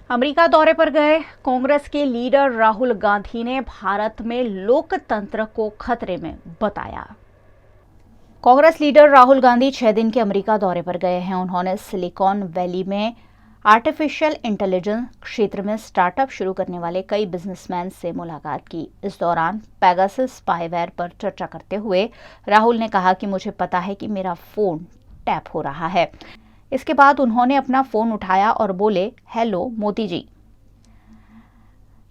America दौरे पर गए कांग्रेस के लीडर राहुल गांधी ने भारत में लोकतंत्र को खतरे में बताया। कांग्रेस लीडर राहुल गांधी 6 दिन के अमेरिका दौरे पर गए हैं। उन्होंने सिलिकॉन वैली में आर्टिफिशियल इंटेलिजेंस क्षेत्र में स्टार्टअप शुरू करने वाले कई बिजनेसमैन से मुलाकात की। इस दौरान पेगासस स्पाईवेयर पर चर्चा करते हुए राहुल ने कहा कि मुझे पता है कि मेरा फोन टैप हो रहा है। इसके बाद उन्होंने अपना फोन उठाया और बोले, हेलो मोदी जी।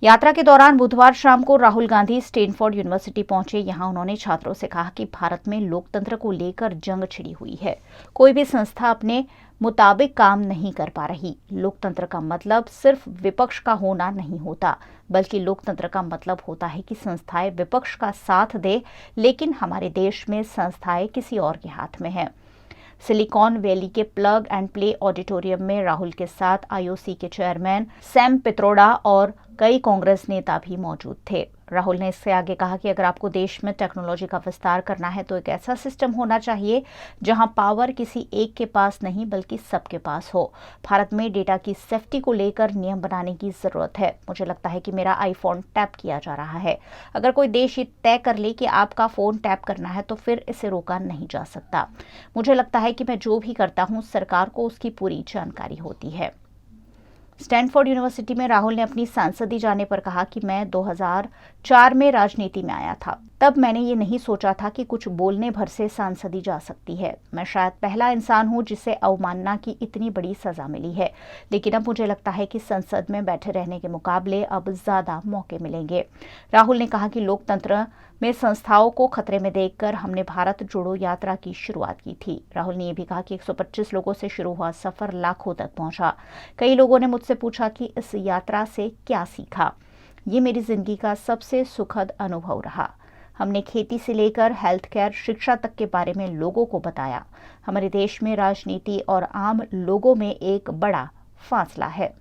यात्रा के दौरान बुधवार शाम को राहुल गांधी स्टैनफोर्ड यूनिवर्सिटी पहुंचे। यहां उन्होंने छात्रों से कहा कि भारत में लोकतंत्र को लेकर जंग छिड़ी हुई है। कोई भी संस्था अपने मुताबिक काम नहीं कर पा रही। लोकतंत्र का मतलब सिर्फ विपक्ष का होना नहीं होता, बल्कि लोकतंत्र का मतलब होता है कि संस्थाएं विपक्ष का साथ दे, लेकिन हमारे देश में संस्थाएं किसी और के हाथ में हैं। सिलिकॉन वैली के प्लग एंड प्ले ऑडिटोरियम में राहुल के साथ आईओसी के चेयरमैन सैम पित्रोडा और कई कांग्रेस नेता भी मौजूद थे। राहुल ने इससे आगे कहा कि अगर आपको देश में टेक्नोलॉजी का विस्तार करना है तो एक ऐसा सिस्टम होना चाहिए जहां पावर किसी एक के पास नहीं बल्कि सबके पास हो। भारत में डेटा की सेफ्टी को लेकर नियम बनाने की जरूरत है। मुझे लगता है कि मेरा आईफोन टैप किया जा रहा है। अगर कोई देश ये तय कर ले कि आपका फोन टैप करना है तो फिर इसे रोका नहीं जा सकता। मुझे लगता है कि मैं जो भी करता हूं सरकार को उसकी पूरी जानकारी होती है। स्टैनफोर्ड यूनिवर्सिटी में राहुल ने अपनी सांसदी जाने पर कहा कि मैं 2004 में राजनीति में आया था। तब मैंने ये नहीं सोचा था कि कुछ बोलने भर से सांसदी जा सकती है। मैं शायद पहला इंसान हूं जिसे अवमानना की इतनी बड़ी सजा मिली है, लेकिन अब मुझे लगता है कि संसद में बैठे रहने के मुकाबले अब ज्यादा मौके मिलेंगे। राहुल ने कहा कि लोकतंत्र में संस्थाओं को खतरे में देखकर हमने भारत जोड़ो यात्रा की शुरुआत की थी। राहुल ने यह भी कहा कि 125 लोगों से शुरू हुआ सफर लाखों तक पहुंचा। कई लोगों ने मुझसे पूछा कि इस यात्रा से क्या सीखा। ये मेरी जिंदगी का सबसे सुखद अनुभव रहा। हमने खेती से लेकर हेल्थ केयर, शिक्षा तक के बारे में लोगों को बताया। हमारे देश में राजनीति और आम लोगों में एक बड़ा फासला है।